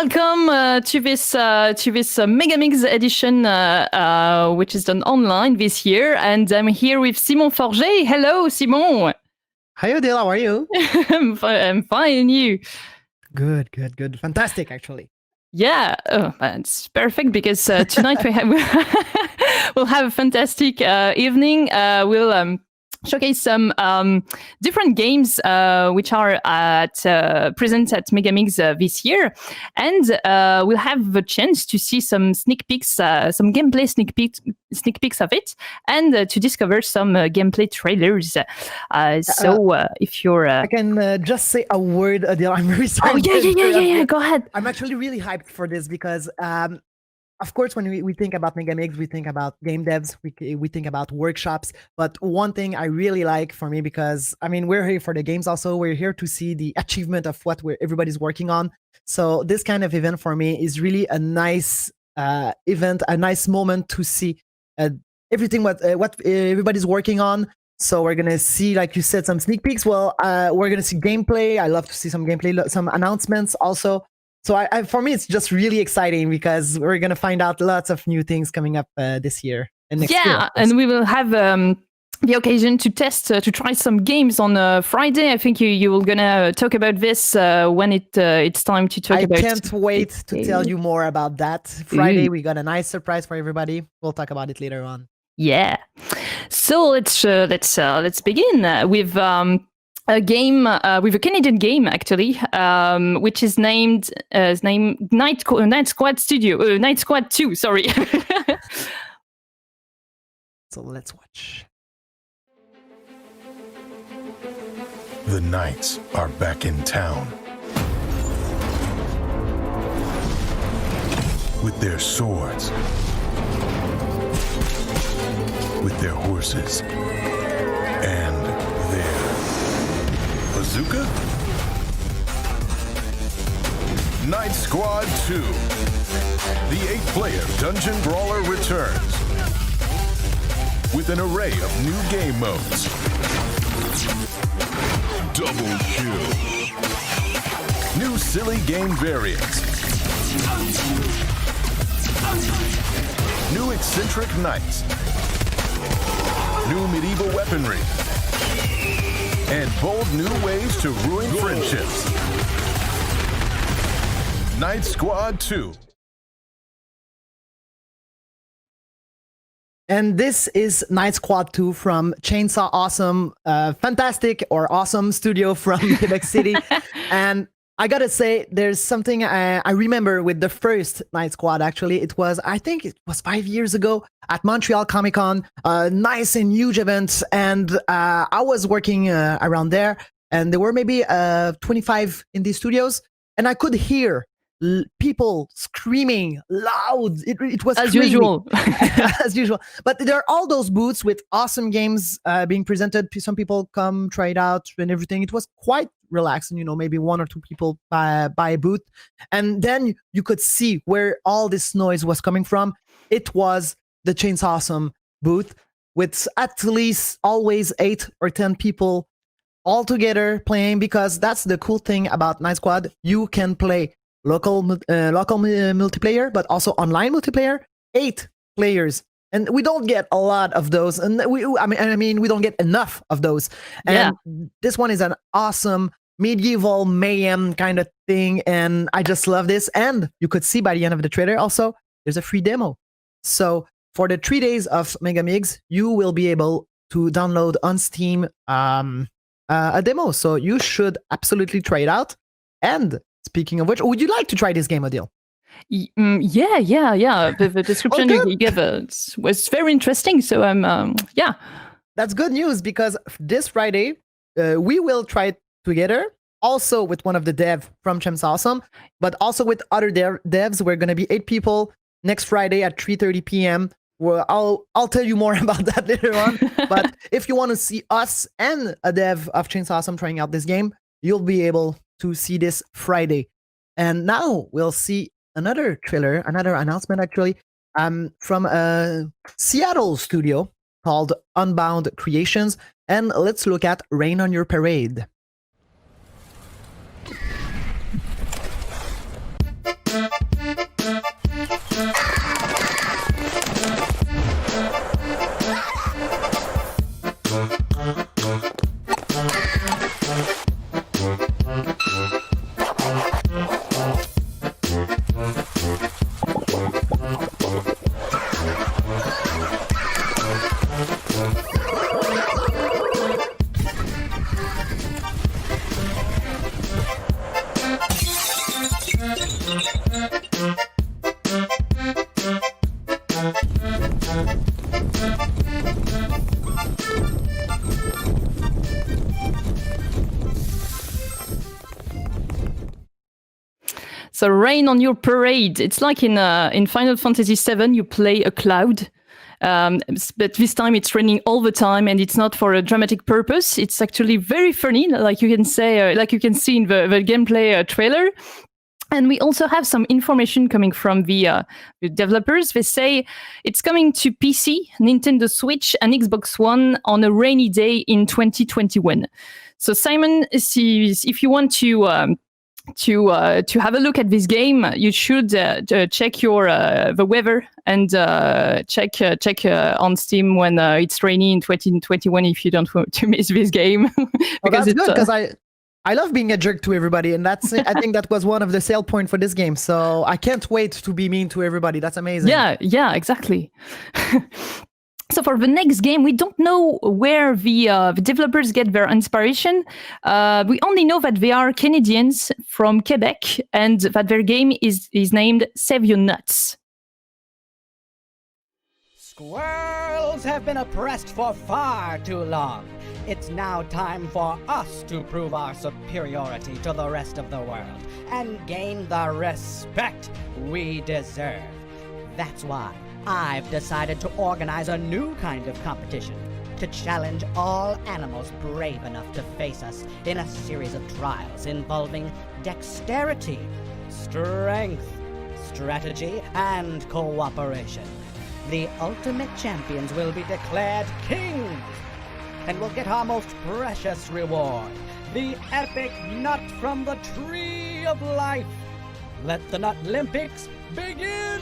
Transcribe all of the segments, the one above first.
welcome to this Megamix edition, which is done online this year. And I'm here with Simon Forget. Hello, Simon. Hi, Odile. How are you? I'm fine, and you? Good. Fantastic, actually. Yeah, it's perfect because tonight we'll have a fantastic evening. We'll showcase some different games which are present at Megamigs this year, and we'll have the chance to see some sneak peeks, some gameplay sneak peeks of it, and to discover some gameplay trailers. If you're, I can just say a word, Odile. I'm very sorry. Oh yeah. Go ahead. I'm actually really hyped for this because. Of course, when we think about Megamigs, we think about game devs, we think about workshops. But one thing I really like for me, because I mean, we're here for the games also. We're here to see the achievement of what everybody's working on. So this kind of event for me is really a nice event, a nice moment to see everything what everybody's working on. So we're gonna see, like you said, some sneak peeks. Well, we're gonna see gameplay. I love to see some gameplay, some announcements also. So for me, it's just really exciting because we're going to find out lots of new things coming up this year and next year. Yeah, and we will have the occasion to test, to try some games on Friday. I think you were going to talk about this when it's time to talk about it. I can't wait to tell you more about that. Friday, we got a nice surprise for everybody. We'll talk about it later on. Yeah. So let's begin with... a game with a Canadian game actually, which is named Night Squad 2. Sorry. So let's watch. The Knights are back in town with their swords, with their horses, and their bazooka? Night Squad 2. The 8-player dungeon brawler returns with an array of new game modes. Double kill. New silly game variants. New eccentric knights. New medieval weaponry. And bold new ways to ruin friendships. Night Squad 2. And this is Night Squad 2 from Chainsaw Awesome, fantastic or awesome studio from Quebec City. And I gotta say, there's something I remember with the first Night Squad, actually. I think it was 5 years ago at Montreal Comic Con, nice and huge event. And I was working around there, and there were maybe 25 in these studios, and I could hear people screaming loud. It was as crazy. Usual. As usual. But there are all those booths with awesome games being presented. Some people come try it out and everything. It was quite relaxing, maybe one or two people by a booth. And then you could see where all this noise was coming from. It was the Chainsaw Awesome booth with at least always 8 or 10 people all together playing, because that's the cool thing about Night Squad. You can play local multiplayer, but also online multiplayer, 8 players. And we don't get a lot of those. And we don't get enough of those. And this one is an awesome medieval mayhem kind of thing. And I just love this. And you could see by the end of the trailer also, there's a free demo. So for the 3 days of Megamigs, you will be able to download on Steam a demo. So you should absolutely try it out. And speaking of which, would you like to try this game, Odile? Yeah. The description you gave was very interesting. So yeah. That's good news, because this Friday, we will try it together, also with one of the devs from Chainsaw Awesome, but also with other devs. We're going to be 8 people next Friday at 3:30 p.m. Well, I'll tell you more about that later on. But if you want to see us and a dev of Chainsaw Awesome trying out this game, you'll be able to see this Friday. And now we'll see another trailer, another announcement actually, from a Seattle studio called Unbound Creations. And let's look at Rain on Your Parade. So rain on your parade. It's like in Final Fantasy VII, you play a cloud. But this time it's raining all the time, and it's not for a dramatic purpose. It's actually very funny, like you can say, like you can see in the gameplay trailer. And we also have some information coming from the developers. They say it's coming to PC, Nintendo Switch, and Xbox One on a rainy day in 2021. So Simon, if you want to have a look at this game, you should check your the weather and check on Steam when it's rainy in 2021 if you don't want to miss this game. Because that's good, because I love being a jerk to everybody, and that's I think that was one of the sale point for this game. So I can't wait to be mean to everybody. That's amazing. Yeah, exactly. So for the next game, we don't know where the developers get their inspiration. We only know that they are Canadians from Quebec and that their game is named Save Your Nuts. Squirrels have been oppressed for far too long. It's now time for us to prove our superiority to the rest of the world and gain the respect we deserve. That's why I've decided to organize a new kind of competition to challenge all animals brave enough to face us in a series of trials involving dexterity, strength, strategy, and cooperation. The ultimate champions will be declared kings and will get our most precious reward, the epic nut from the tree of life. Let the Nut-Olympics begin!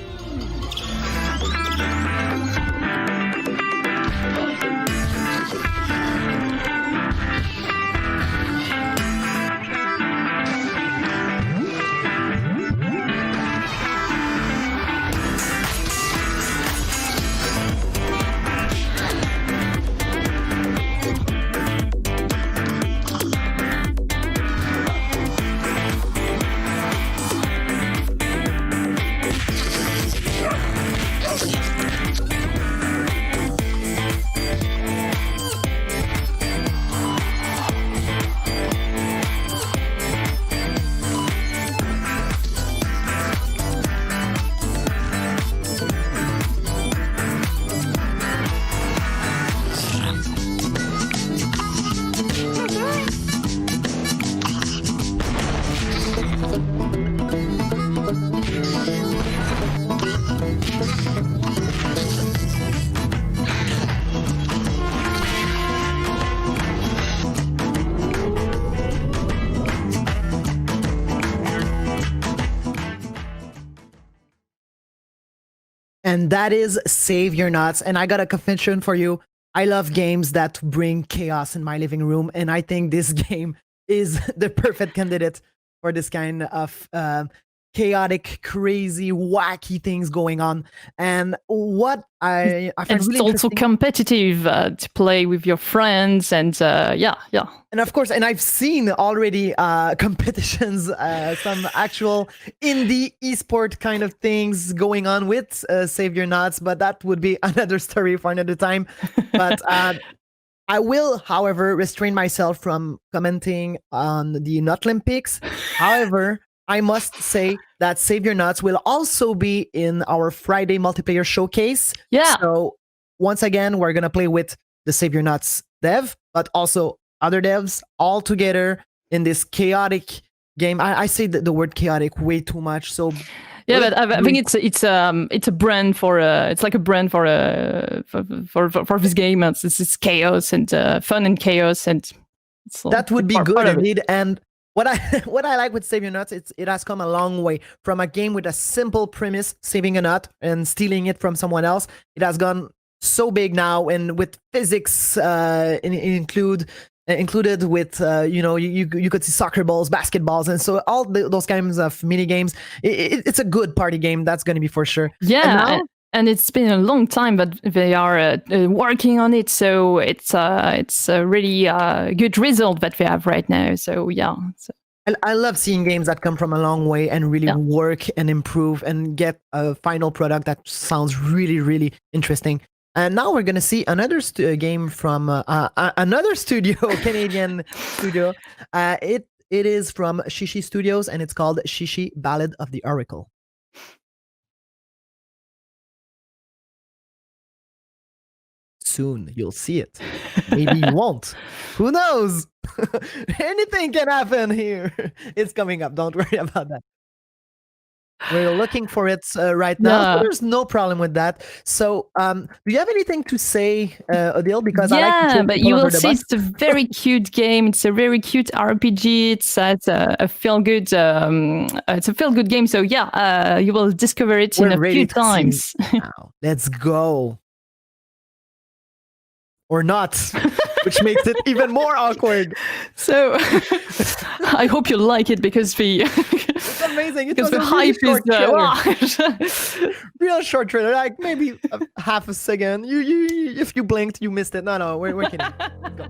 And that is Save Your Nuts. And I got a confession for you. I love games that bring chaos in my living room. And I think this game is the perfect candidate for this kind of chaotic, crazy, wacky things going on. And what I find it's really also competitive to play with your friends, and yeah. And of course, and I've seen already competitions, some actual indie esport kind of things going on with Save Your Nuts, but that would be another story for another time. But I will, however, restrain myself from commenting on the Nut-Olympics. However, I must say that Save Your Nuts will also be in our Friday multiplayer showcase. Yeah. So once again, we're going to play with the Save Your Nuts dev, but also other devs all together in this chaotic game. I say the word chaotic way too much. So yeah, but I think it's a brand for it's like a brand for this game. It's chaos and fun and chaos, and that would be good indeed. And what I what I like with Save Your Nuts, it has come a long way from a game with a simple premise, saving a nut and stealing it from someone else. It has gone so big now, and with physics included with you could see soccer balls, basketballs, and so all those kinds of mini games. It's a good party game, that's going to be for sure. Yeah. And it's been a long time, but they are working on it, so it's a really good result that they have right now. So yeah. I love seeing games that come from a long way and really work and improve and get a final product that sounds really, really interesting. And now we're gonna see another game from another studio, Canadian studio. It is from Chishi Studios, and it's called Chishi Ballad of the Oracle. Soon you'll see it. Maybe you won't. Who knows? Anything can happen here. It's coming up. Don't worry about that. We're looking for it right now. So there's no problem with that. So, do you have anything to say, Odile? Because I like to but you will see it's a very cute game. It's a very cute RPG. It's a feel good. It's a feel good game. So you will discover it in a few times. Now, let's go. Or not, which makes it even more awkward. So I hope you like it, because it's amazing. Because the hype is real short trailer, like maybe half a second. You if you blinked, you missed it. No, we're kidding. Go.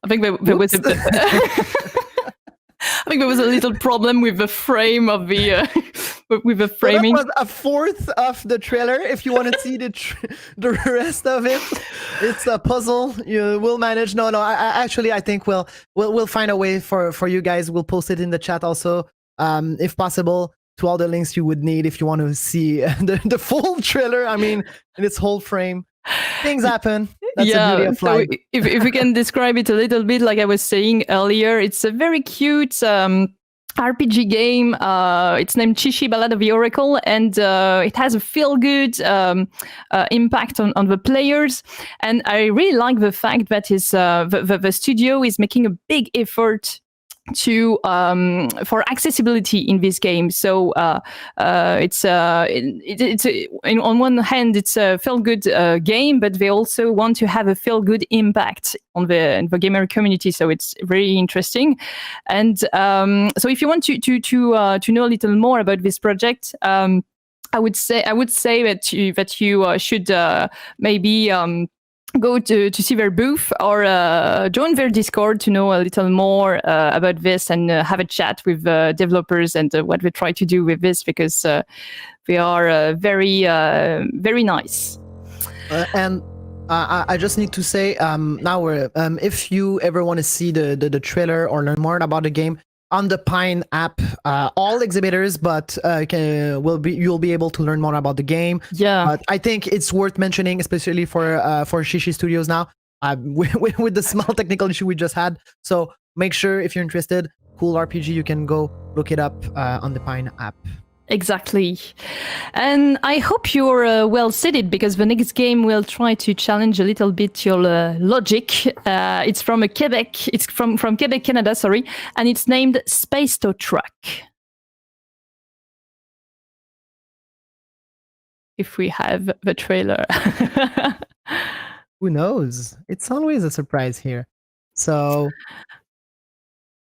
I think there was I think there was a little problem with the frame of the with the framing. So that was a fourth of the trailer. If you want to see the rest of it, it's a puzzle. You will manage. No. I think we'll find a way for you guys. We'll post it in the chat also, if possible, to all the links you would need if you want to see the full trailer. I mean, in its whole frame. Things happen. That's the beauty of life. So if we can describe it a little bit, like I was saying earlier, it's a very cute RPG game. It's named Chishi, Ballad of the Oracle, and it has a feel-good impact on the players. And I really like the fact that the studio is making a big effort to for accessibility in this game. So it's on one hand it's a feel good game, but they also want to have a feel good impact on the gamer community. So it's very interesting. And so if you want to know a little more about this project, I would say that you should maybe go to see their booth or join their Discord to know a little more about this and have a chat with developers and what they try to do with this, because they are very nice. And I just need to say now if you ever want to see the trailer or learn more about the game, on the Pine app, all exhibitors, but you'll be able to learn more about the game. Yeah, but I think it's worth mentioning, especially for Chishi Studios now, with the small technical issue we just had. So make sure if you're interested, cool RPG, you can go look it up on the Pine app. Exactly. And I hope you're well seated because the next game will try to challenge a little bit your logic. It's from Quebec. It's from Quebec, Canada, sorry. And it's named Space Tow Truck. If we have the trailer. Who knows? It's always a surprise here. So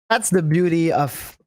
that's the beauty of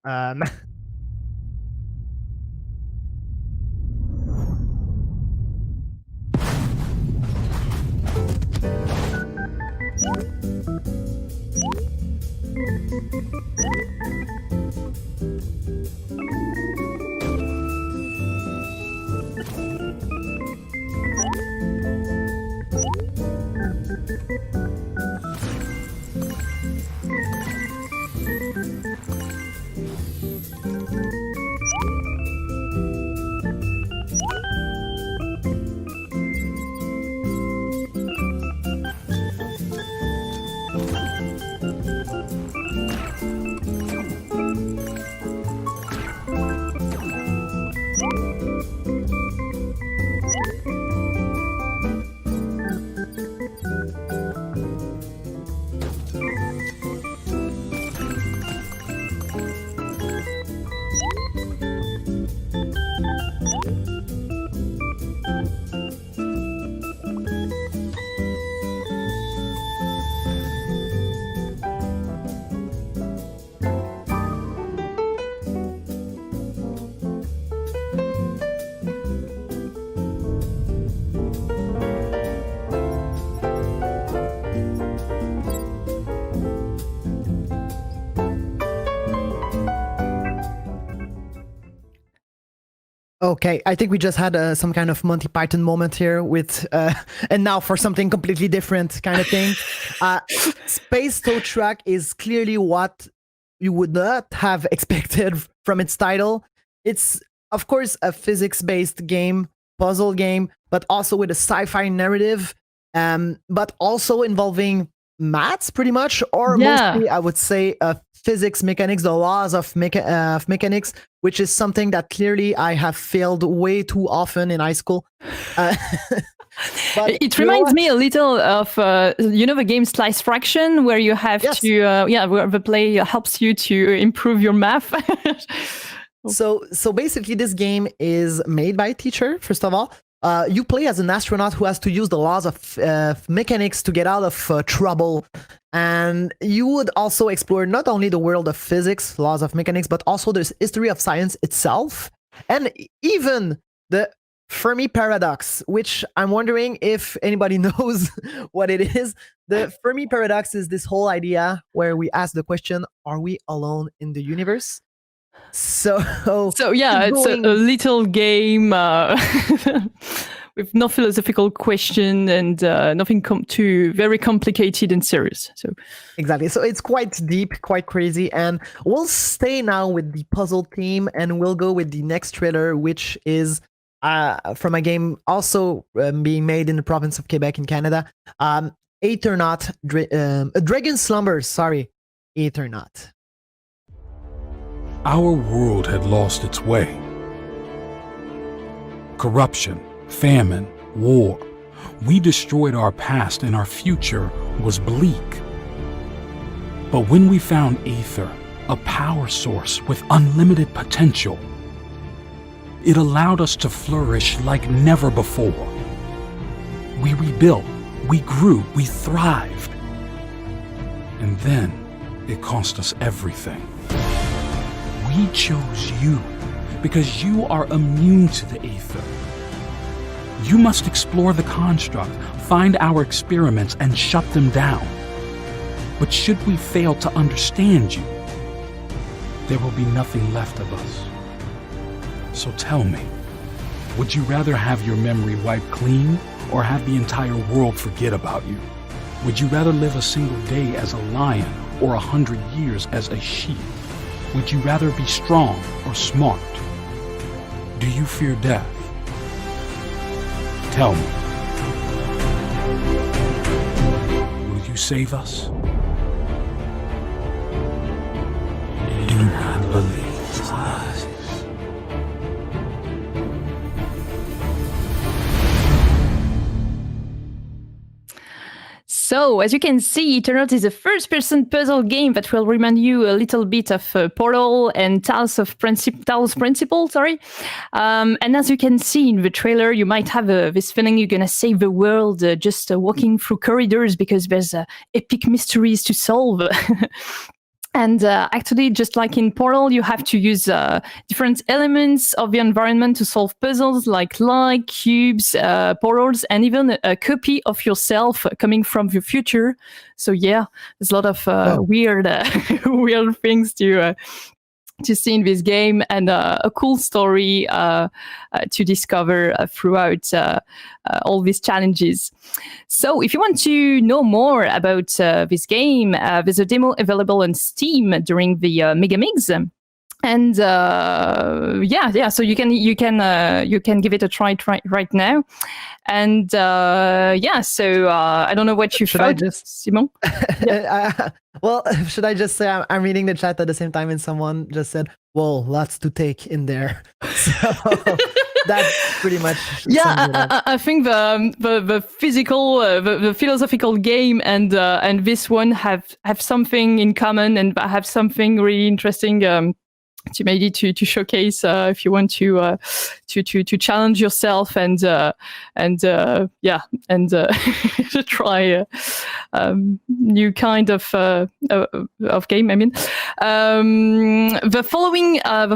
Okay, I think we just had some kind of Monty Python moment here with, and now for something completely different kind of thing. Space Tow Truck is clearly what you would not have expected from its title. It's, of course, a physics-based game, puzzle game, but also with a sci-fi narrative, but also involving maths pretty much, or mostly, I would say, physics mechanics, the laws of mechanics, which is something that clearly I have failed way too often in high school. But it reminds me a little of, the game Slice Fraction, where you have to, where the play helps you to improve your math. So basically, this game is made by a teacher, first of all. You play as an astronaut who has to use the laws of mechanics to get out of trouble. And you would also explore not only the world of physics, laws of mechanics, but also the history of science itself. And even the Fermi paradox, which I'm wondering if anybody knows what it is. The Fermi paradox is this whole idea where we ask the question, are we alone in the universe? So yeah, it's a little game with no philosophical question and nothing too very complicated and serious. So exactly. So it's quite deep, quite crazy. And we'll stay now with the puzzle theme and we'll go with the next trailer, which is from a game also being made in the province of Quebec in Canada. Turnip, A Dragon Slumbers, sorry, Turnip. Our world had lost its way. Corruption, famine, war. We destroyed our past and our future was bleak. But when we found Aether, a power source with unlimited potential, it allowed us to flourish like never before. We rebuilt, we grew, we thrived. And then it cost us everything. We chose you because you are immune to the Aether. You must explore the construct, find our experiments, and shut them down. But should we fail to understand you, there will be nothing left of us. So tell me, would you rather have your memory wiped clean or have the entire world forget about you? Would you rather live a single day as a lion or 100 years as a sheep? Would you rather be strong or smart? Do you fear death? Tell me. Will you save us? Do not believe lies. So, as you can see, Turnip is a first-person puzzle game that will remind you a little bit of Portal and Talos Principle. And as you can see in the trailer, you might have this feeling you're gonna save the world just walking through corridors because there's epic mysteries to solve. And actually, just like in Portal, you have to use different elements of the environment to solve puzzles like light, cubes, portals, and even a copy of yourself coming from the future. So yeah, there's a lot of weird things to see in this game, and a cool story to discover throughout all these challenges. So if you want to know more about this game, there's a demo available on Steam during the MEGAMIGS. And so you can give it a try right now. And so I don't know what you thought, Simon. Yeah. Well, should I just say I'm reading the chat at the same time, and someone just said, "Well, lots to take in there." So that's pretty much. Yeah, I think the physical, the philosophical game and this one have something in common, and have something really interesting. To showcase if you want to challenge yourself and to try new kind of game. I mean, the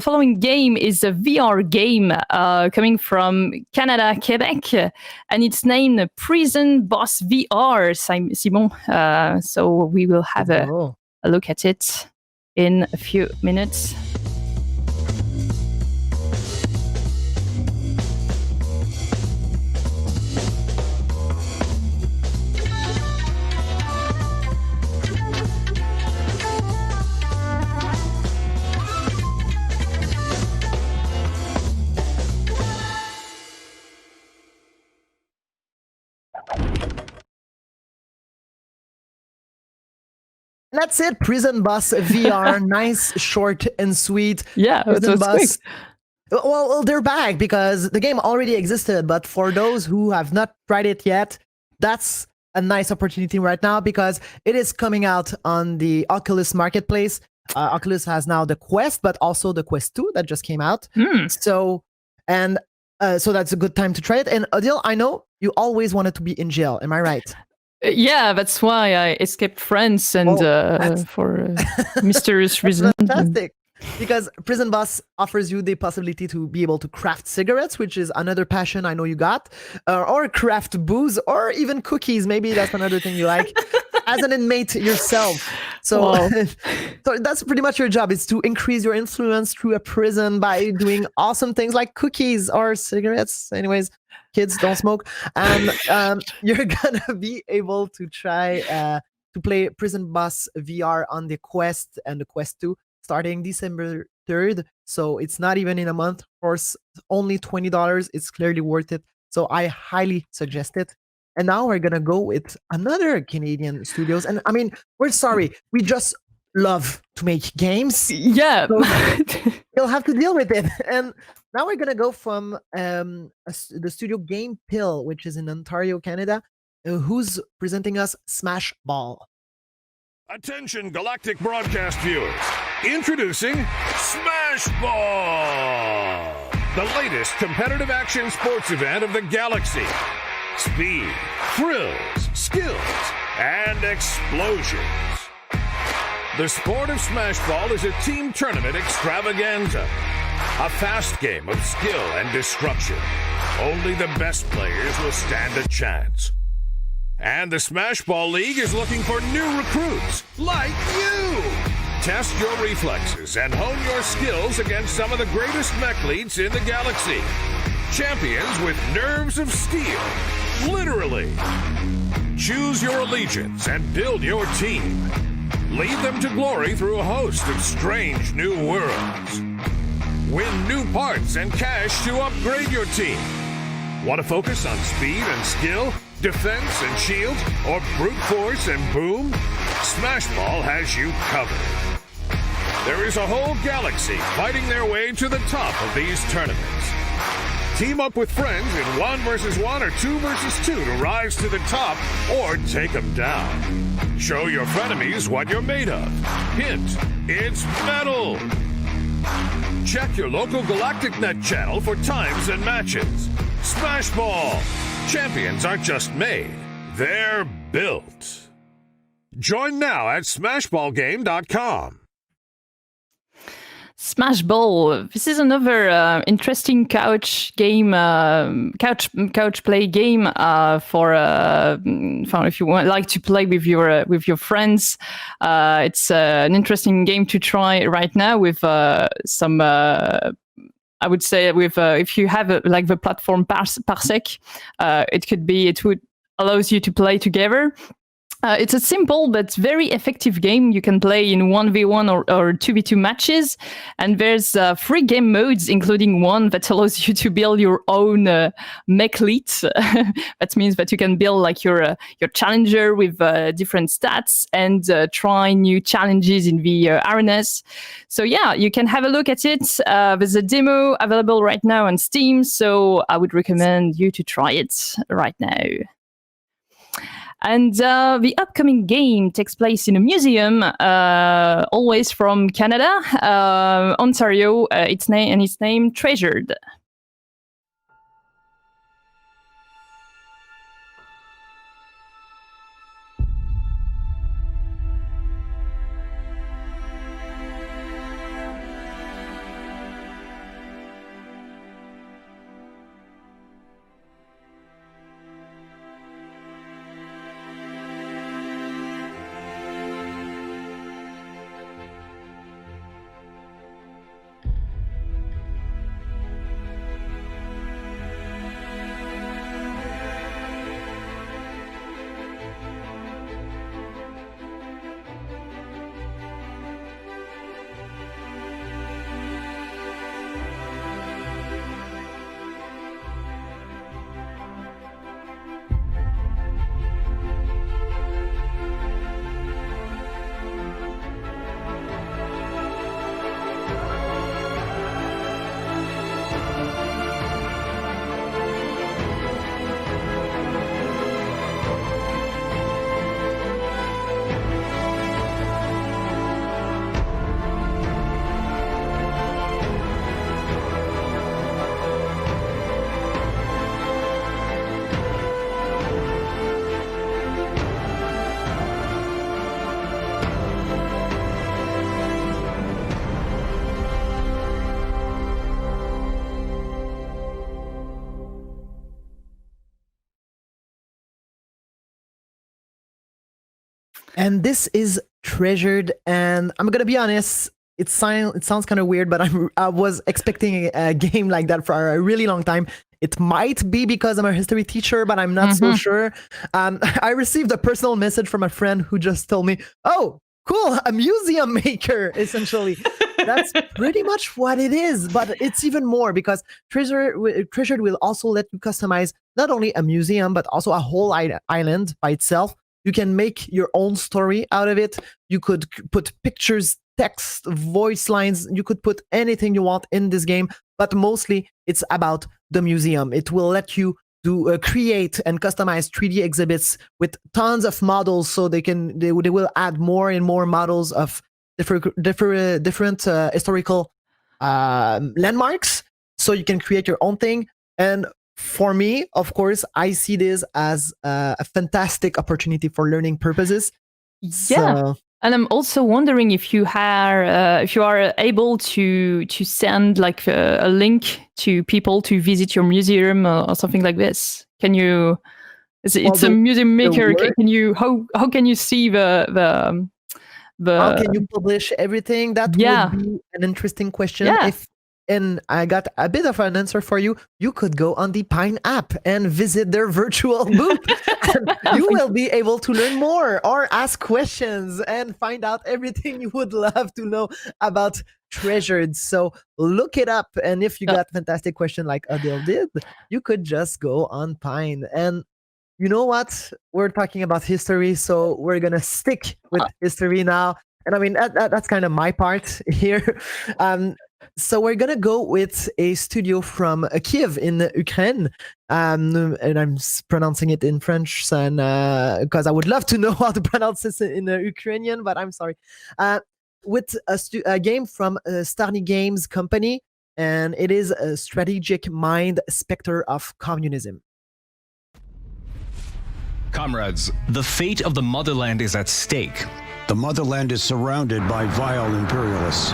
following game is a VR game coming from Canada, Quebec, and it's named Prison Boss VR. Simon, so we will have a look at it in a few minutes. That's it, Prison Boss VR. Nice, short, and sweet. Yeah, Prison Boss. Quick. Well, they're back because the game already existed, but for those who have not tried it yet, that's a nice opportunity right now because it is coming out on the Oculus Marketplace. Oculus has now the Quest, but also the Quest 2 that just came out. So that's a good time to try it. And Odile, I know you always wanted to be in jail. Am I right? Yeah, that's why I escaped France and for mysterious reasons. Fantastic. Because Prison Boss offers you the possibility to be able to craft cigarettes, which is another passion I know you got, or craft booze, or even cookies. Maybe that's another thing you like as an inmate yourself. So, so that's pretty much your job, is to increase your influence through a prison by doing awesome things like cookies or cigarettes. Anyways, kids, don't smoke. And you're gonna be able to try to play Prison Boss VR on the Quest and the Quest 2 starting December 3rd. So it's not even in a month. Of course, only $20. It's clearly worth it. So I highly suggest it. And now we're gonna go with another Canadian studios. And I mean, we're sorry, we just love to make games. Yeah. So you'll have to deal with it. And now we're gonna go from the studio Game Pill, which is in Ontario, Canada, who's presenting us Smash Ball. Attention galactic broadcast viewers. Introducing Smash Ball, the latest competitive action sports event of the galaxy. Speed, thrills, skills, and explosions. The sport of Smash Ball is a team tournament extravaganza. A fast game of skill and destruction. Only the best players will stand a chance. And the Smash Ball League is looking for new recruits like you. Test your reflexes and hone your skills against some of the greatest mech leads in the galaxy. Champions with nerves of steel, literally. Choose your allegiance and build your team. Lead them to glory through a host of strange new worlds. Win new parts and cash to upgrade your team. Want to focus on speed and skill, defense and shield, or brute force and boom? Smash Ball has you covered. There is a whole galaxy fighting their way to the top of these tournaments. Team up with friends in 1 versus 1 or 2 versus 2 to rise to the top or take them down. Show your frenemies what you're made of. Hint, it's metal. Check your local Galactic Net channel for times and matches. Smash Ball. Champions aren't just made, they're built. Join now at smashballgame.com. Smash Ball. This is another interesting couch game, couch play game for if you like to play with your friends. It's an interesting game to try right now with some. I would say with if you have like the platform Parsec, it would allows you to play together. It's a simple but very effective game. You can play in 1v1 or 2v2 matches. And there's 3 game modes, including one that allows you to build your own mechlet. That means that you can build like your challenger with different stats and try new challenges in the arenas. So yeah, you can have a look at it. There's a demo available right now on Steam. So I would recommend you to try it right now. And the upcoming game takes place in a museum, always from Canada, Ontario. Its name Treasured. And this is Treasured, and I'm gonna be honest, it sounds kind of weird, but I was expecting a game like that for a really long time. It might be because I'm a history teacher, but I'm not so sure. I received a personal message from a friend who just told me, "Oh, cool, a museum maker," essentially. That's pretty much what it is, but it's even more because Treasured will also let you customize not only a museum, but also a whole island by itself. You can make your own story out of it. You could put pictures, text, voice lines. You could put anything you want in this game, but mostly it's about the museum. It will let you do create and customize 3D exhibits with tons of models, so they will add more and more models of different historical landmarks. So you can create your own thing. And for me, of course, I see this as a fantastic opportunity for learning purposes. Yeah. So, And I'm also wondering if you are able to send like a link to people to visit your museum or something like this. Can you? It's a museum maker. How can you see the how can you publish everything? That would be an interesting question. Yeah. And I got a bit of an answer for you. You could go on the Pine app and visit their virtual booth. And you will be able to learn more or ask questions and find out everything you would love to know about Treasured. So look it up. And if you got a fantastic question like Odile did, you could just go on Pine. And you know what? We're talking about history, so we're going to stick with history now. And I mean, that's kind of my part here. So we're gonna go with a studio from Kiev in Ukraine, and I'm pronouncing it in French, and because I would love to know how to pronounce this in Ukrainian, but I'm sorry. With a game from Starny Games company, and it is a strategic mind specter of communism. Comrades, the fate of the motherland is at stake. The motherland is surrounded by vile imperialists.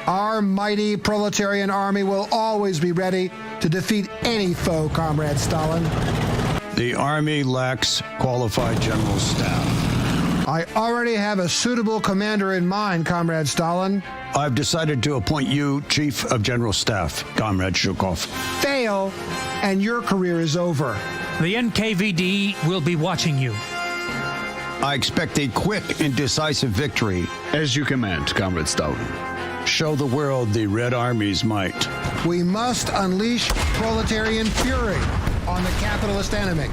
Our mighty proletarian army will always be ready to defeat any foe, Comrade Stalin. The army lacks qualified general staff. I already have a suitable commander in mind, Comrade Stalin. I've decided to appoint you Chief of General Staff, Comrade Zhukov. Fail, and your career is over. The NKVD will be watching you. I expect a quick and decisive victory. As you command, Comrade Stalin. Show the world the Red Army's might. We must unleash proletarian fury on the capitalist enemy.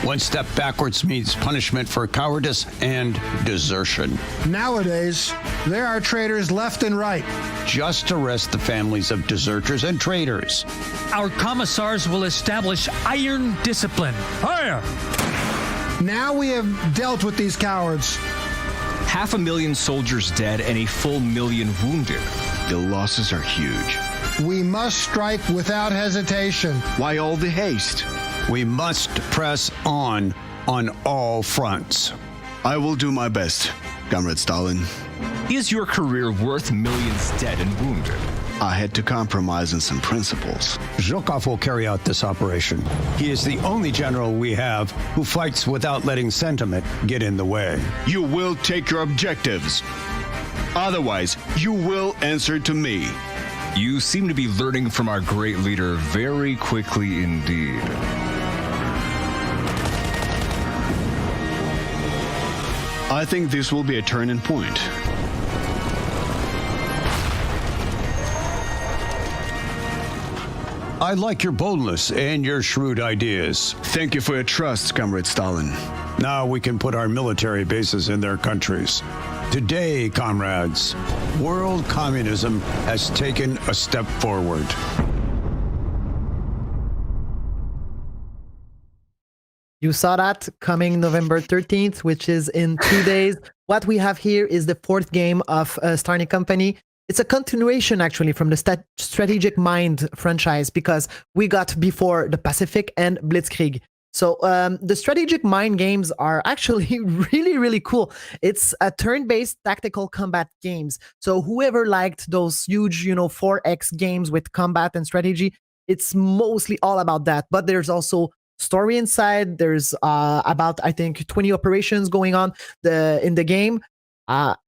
One step backwards means punishment for cowardice and desertion. Nowadays, there are traitors left and right. Just arrest the families of deserters and traitors. Our commissars will establish iron discipline. Higher! Now we have dealt with these cowards. 500,000 soldiers dead and a 1,000,000 wounded. The losses are huge. We must strike without hesitation. Why all the haste? We must press on all fronts. I will do my best, Comrade Stalin. Is your career worth millions dead and wounded? I had to compromise on some principles. Zhukov will carry out this operation. He is the only general we have who fights without letting sentiment get in the way. You will take your objectives. Otherwise, you will answer to me. You seem to be learning from our great leader very quickly indeed. I think this will be a turning point. I like your boldness and your shrewd ideas. Thank you for your trust, Comrade Stalin. Now we can put our military bases in their countries. Today, comrades, world communism has taken a step forward. You saw that coming November 13th, which is in 2 days. What we have here is the fourth game of Starny Company. It's a continuation, actually, from the Strategic Mind franchise, because we got before the Pacific and Blitzkrieg. So the Strategic Mind games are actually really, really cool. It's a turn-based tactical combat games. So whoever liked those huge, 4X games with combat and strategy, it's mostly all about that. But there's also story inside. There's about, I think, 20 operations going on in the game.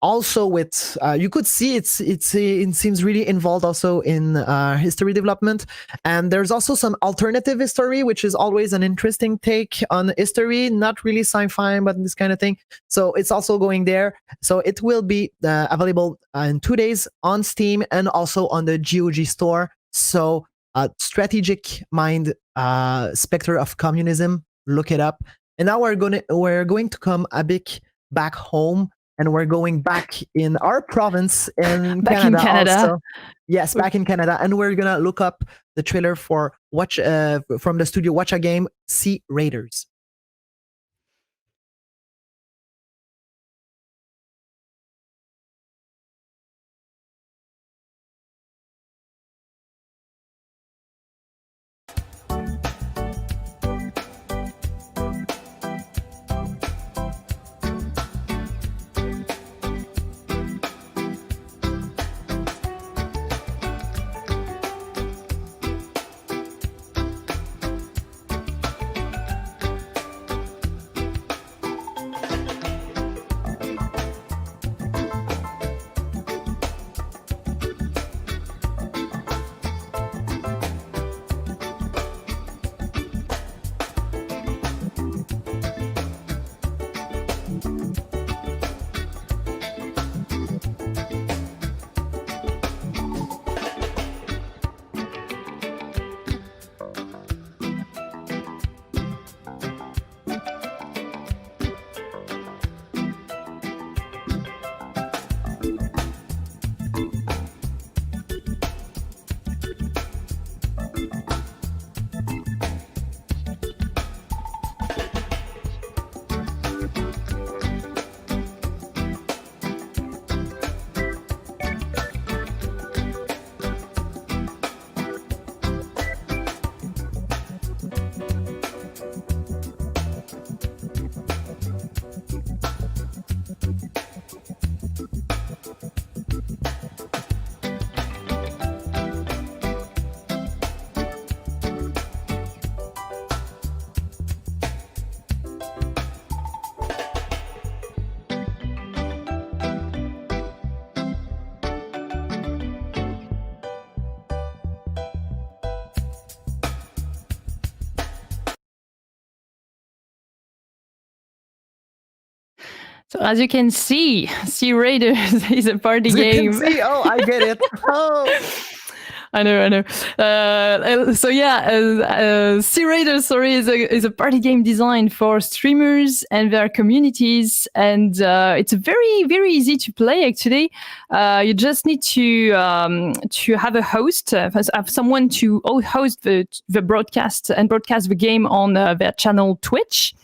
Also with you could see it seems really involved also in history development, and there's also some alternative history, which is always an interesting take on history, not really sci-fi but this kind of thing. So it's also going there. So it will be available in 2 days on Steam and also on the GOG store. So Strategic Mind, Spectre of Communism, look it up. And now we're going to come a bit back home. And we're going back in our province in Canada. Also. Yes, back in Canada. And we're going to look up the trailer for from the studio Watch a Game, Sea Raiders. So as you can see, Sea Raiders is a party As you game. can see, oh, I get it. Oh. I know. So yeah, Sea Raiders, sorry, is a party game designed for streamers and their communities, and it's very, very easy to play. Actually, you just need to have a host, have someone to host the broadcast and broadcast the game on their channel Twitch,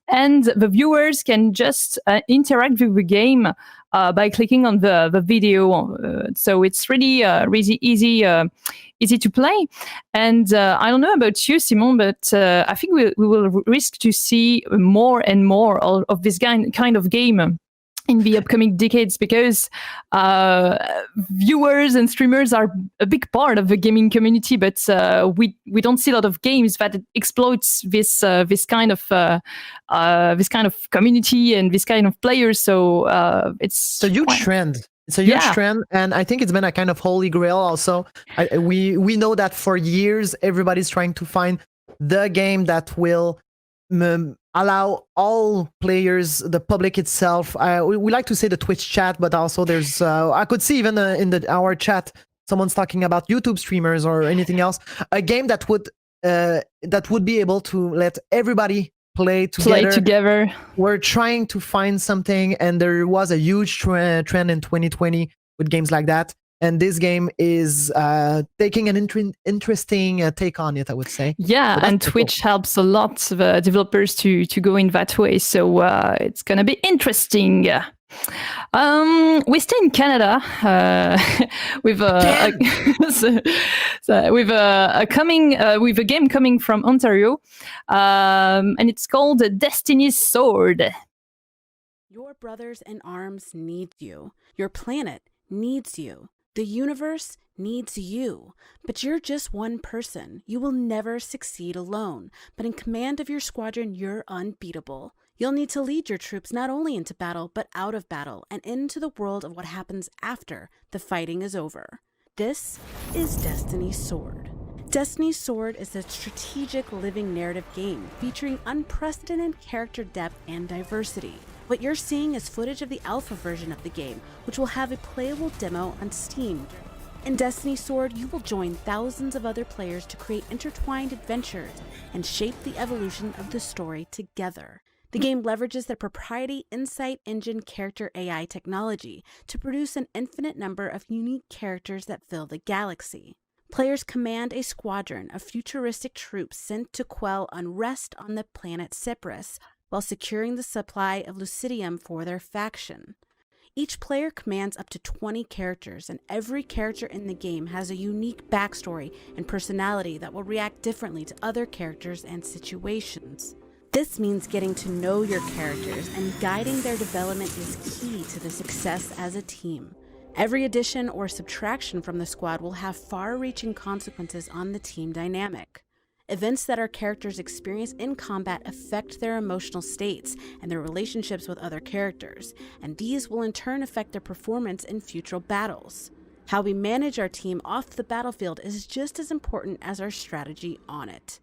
and the viewers can just interact with the game by clicking on the video. So it's really easy to play. And I don't know about you, Simon, but I think we will risk to see more and more of this kind of game in the upcoming decades, because viewers and streamers are a big part of the gaming community, but we don't see a lot of games that exploits this kind of community and this kind of players. So it's a huge trend. It's a huge trend, and I think it's been a kind of holy grail. Also, we know that for years everybody's trying to find the game that will allow all players, the public itself. We like to say the Twitch chat, but also there's I could see even in our chat someone's talking about YouTube streamers or anything else. A game that would be able to let everybody play together. We're trying to find something, and there was a huge trend in 2020 with games like that. And this game is taking an interesting take on it, I would say. Yeah, so and Twitch helps a lot the developers to go in that way. So it's going to be interesting. We stay in Canada with a game coming from Ontario, and it's called Destiny's Sword. Your brothers in arms need you. Your planet needs you. The universe needs you, but you're just one person. You will never succeed alone, but in command of your squadron, you're unbeatable. You'll need to lead your troops not only into battle, but out of battle and into the world of what happens after the fighting is over. This is Destiny's Sword. Destiny's Sword is a strategic living narrative game featuring unprecedented character depth and diversity. What you're seeing is footage of the alpha version of the game, which will have a playable demo on Steam. In Destiny's Sword, you will join thousands of other players to create intertwined adventures and shape the evolution of the story together. The game leverages the proprietary Insight Engine character AI technology to produce an infinite number of unique characters that fill the galaxy. Players command a squadron of futuristic troops sent to quell unrest on the planet Cyprus, while securing the supply of lucidium for their faction. Each player commands up to 20 characters, and every character in the game has a unique backstory and personality that will react differently to other characters and situations. This means getting to know your characters and guiding their development is key to the success as a team. Every addition or subtraction from the squad will have far-reaching consequences on the team dynamic. Events that our characters experience in combat affect their emotional states and their relationships with other characters, and these will in turn affect their performance in future battles. How we manage our team off the battlefield is just as important as our strategy on it.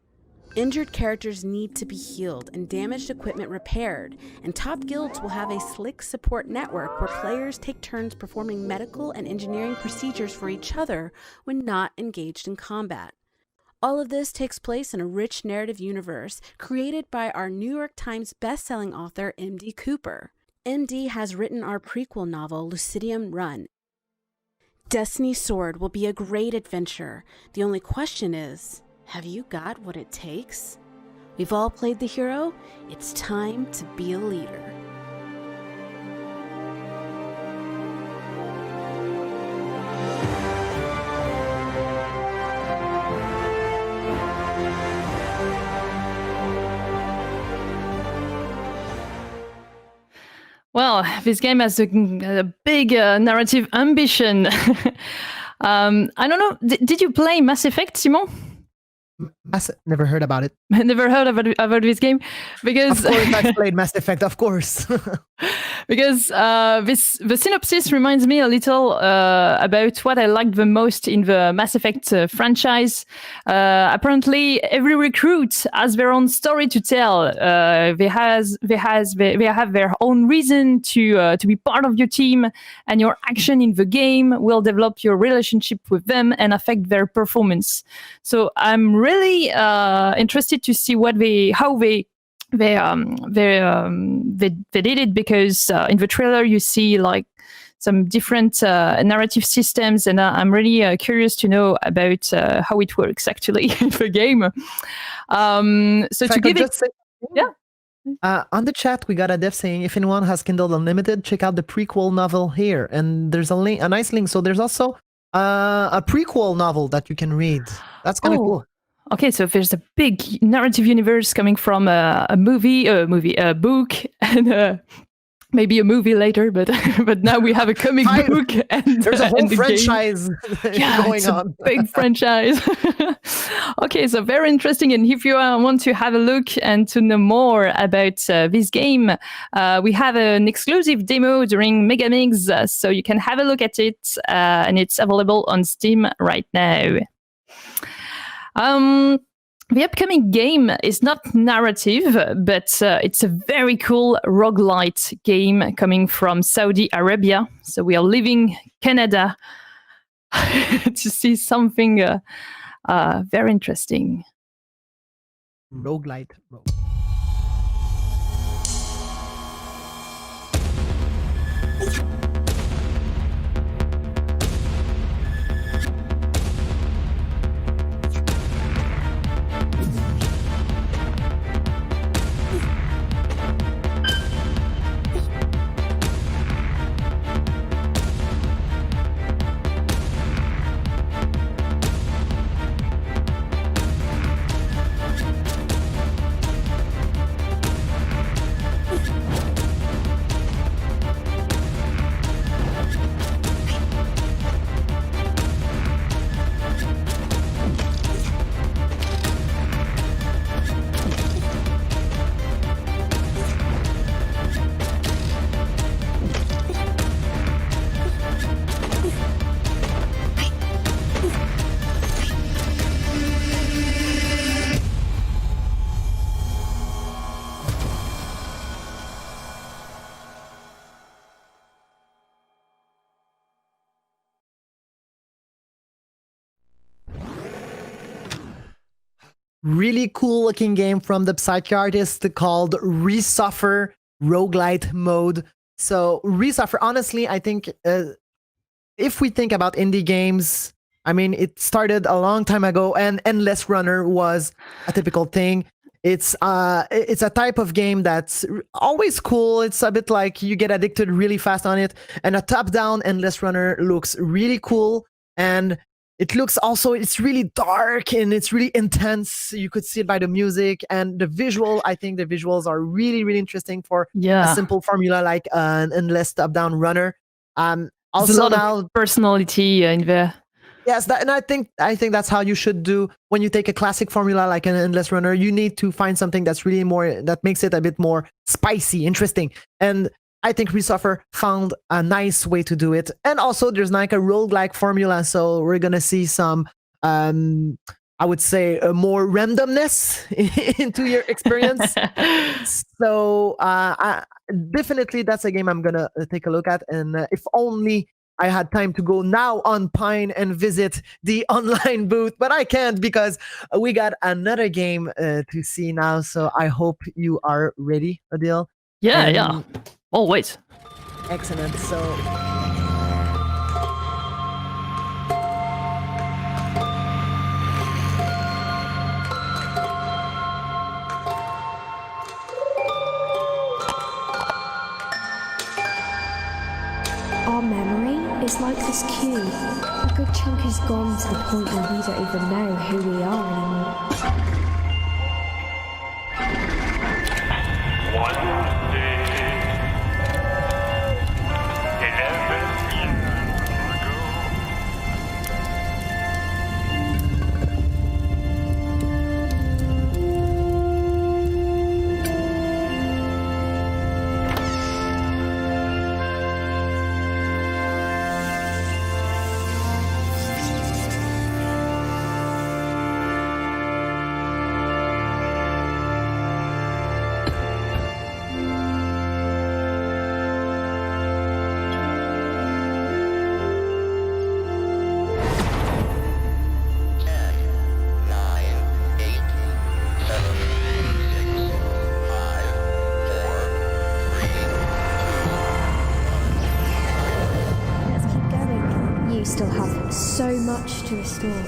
Injured characters need to be healed and damaged equipment repaired, and top guilds will have a slick support network where players take turns performing medical and engineering procedures for each other when not engaged in combat. All of this takes place in a rich narrative universe created by our New York Times bestselling author M.D. Cooper. M.D. has written our prequel novel, Lucidium Run. Destiny's Sword will be a great adventure. The only question is, have you got what it takes? We've all played the hero. It's time to be a leader. Well, this game has a big narrative ambition. I don't know. Did you play Mass Effect, Simon? Never heard about it. Never heard about this game because Of course, I've played Mass Effect, of course. because the synopsis reminds me a little about what I liked the most in the Mass Effect franchise. Apparently, every recruit has their own story to tell. They have their own reason to be part of your team, and your action in the game will develop your relationship with them and affect their performance. So I'm really interested to see how they did it, because in the trailer you see like some different narrative systems, and I'm really curious to know about how it works actually in the game. So to give it, on the chat, we got a dev saying, if anyone has Kindle Unlimited, check out the prequel novel here. And there's a nice link. So there's also a prequel novel that you can read. That's kind of cool. Okay, so there's a big narrative universe coming from a book, and maybe a movie later, but now we have a comic book, and there's a whole franchise going on. Big franchise. Okay, so very interesting. And if you want to have a look and to know more about this game, we have an exclusive demo during MEGAMIGS, so you can have a look at it, and it's available on Steam right now. The upcoming game is not narrative, but it's a very cool roguelite game coming from Saudi Arabia. So we are leaving Canada to see something very interesting. Roguelite. Really cool looking game from the Psyche artist called ReSuffer roguelite mode. So ReSuffer, honestly, I think if we think about indie games, I mean, it started a long time ago, and Endless Runner was a typical thing. It's a type of game that's always cool. It's a bit like you get addicted really fast on it, and a top-down Endless Runner looks really cool, and it looks also, it's really dark and it's really intense. You could see it by the music and the visual. I think the visuals are really, really interesting for a simple formula like an endless top-down runner. Also, there's a lot of personality in there. Yes, and I think that's how you should do when you take a classic formula like an endless runner. You need to find something that's really more, that makes it a bit more spicy, interesting. And I think ReSuffer found a nice way to do it. And also there's like a roguelike formula, so we're gonna see some I would say more randomness into your experience. So definitely that's a game I'm gonna take a look at, and if only I had time to go now on Pine and visit the online booth, but I can't because we got another game to see now. So I hope you are ready, Odile. Yeah. Oh, wait. Excellent. So our memory is like this cube. A good chunk is gone to the point where we don't even know who we are anymore. much to restore.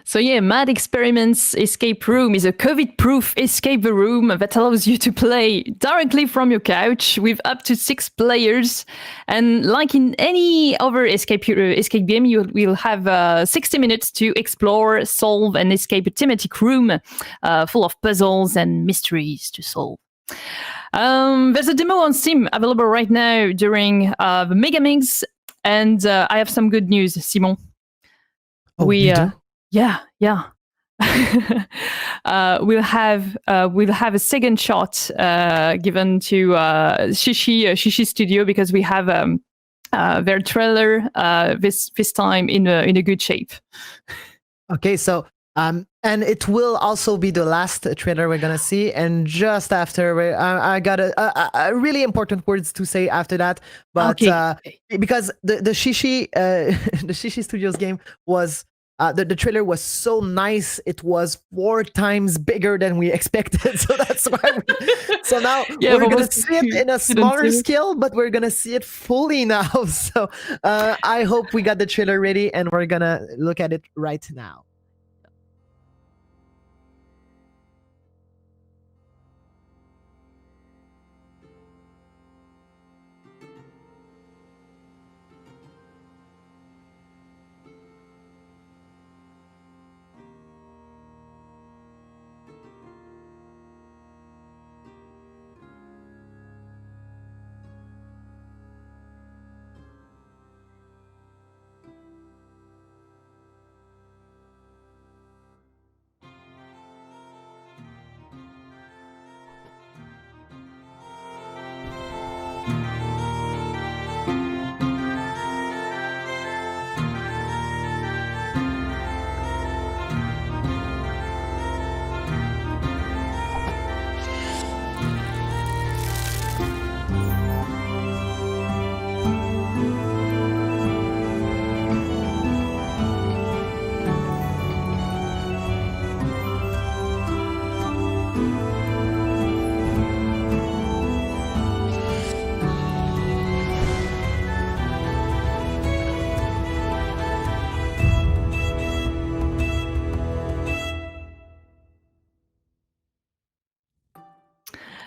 So yeah, Mad Experiments Escape Room is a COVID-proof escape room that allows you to play directly from your couch with up to 6 players. And like in any other escape game, you will have 60 minutes to explore, solve, and escape a thematic room full of puzzles and mysteries to solve. There's a demo on Steam available right now during the MEGAMIGS, and I have some good news, Simon. Oh, you do? Yeah. We'll have a second shot given to Chishi Studio because we have their trailer this time in a good shape. Okay, so and it will also be the last trailer we're gonna see, and just after I got a really important words to say after that, but because the Chishi the Chishi Studios game was. The trailer was so nice. It was 4 times bigger than we expected. So that's why so now we're going to see it in a smaller scale, but we're going to see it fully now. So I hope we got the trailer ready and we're going to look at it right now.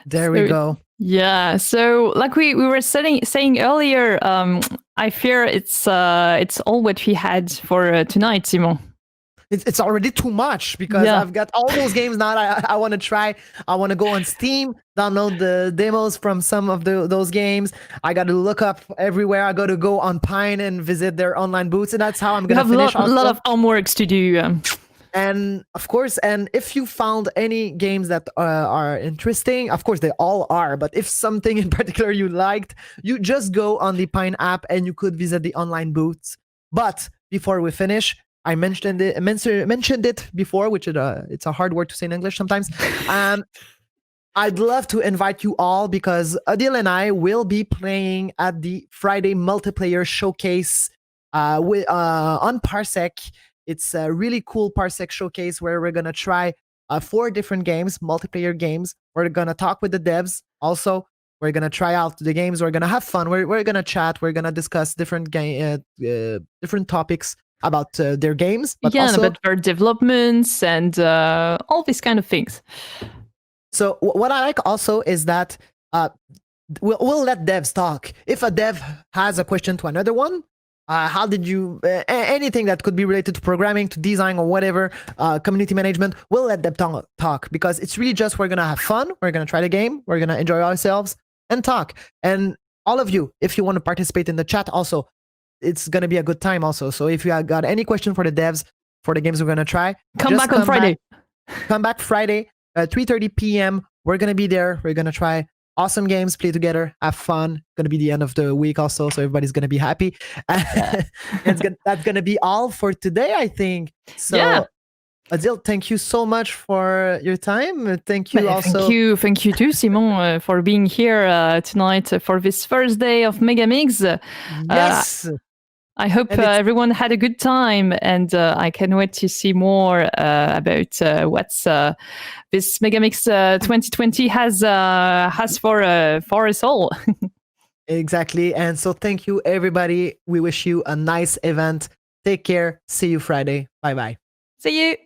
There we go. Yeah. So, like we were saying earlier, I fear it's all what we had for tonight, Simon. It's already too much because I've got all those games now. I want to try. I want to go on Steam, download the demos from some of those games. I got to look up everywhere. I got to go on Pine and visit their online booths, and that's how I'm going to finish. A lot of homework to do. And of course, and if you found any games that are interesting, of course they all are, but if something in particular you liked, you just go on the Pine app and you could visit the online booths. But before we finish, I mentioned it before, which it's a hard word to say in English sometimes. I'd love to invite you all because Odile and I will be playing at the Friday multiplayer showcase on Parsec. It's a really cool Parsec showcase where we're going to try 4 different games, multiplayer games. We're going to talk with the devs. Also, we're going to try out the games. We're going to have fun. We're going to chat. We're going to discuss different topics about their games. But also about their developments and all these kind of things. So what I like also is that we'll let devs talk. If a dev has a question to another one, how did you anything that could be related to programming, to design, or whatever, community management, we'll let them talk because it's really just we're gonna have fun, we're gonna try the game, we're gonna enjoy ourselves and talk. And all of you, if you want to participate in the chat also, it's gonna be a good time also. So if you got any question for the devs for the games we're gonna try, come back on Friday. Come back Friday at 3:30 p.m. We're gonna be there. We're gonna try awesome games, play together, have fun. Gonna be the end of the week also, so everybody's gonna be happy. That's gonna be all for today, I think. So, Odile, thank you so much for your time. Thank you also. Thank you too, Simon, for being here tonight for this first day of MEGAMIGS. Yes. I hope everyone had a good time, and I can't wait to see more about what's this MEGAMIGS 2020 has for us all. Exactly. And so thank you, everybody. We wish you a nice event. Take care. See you Friday. Bye-bye. See you.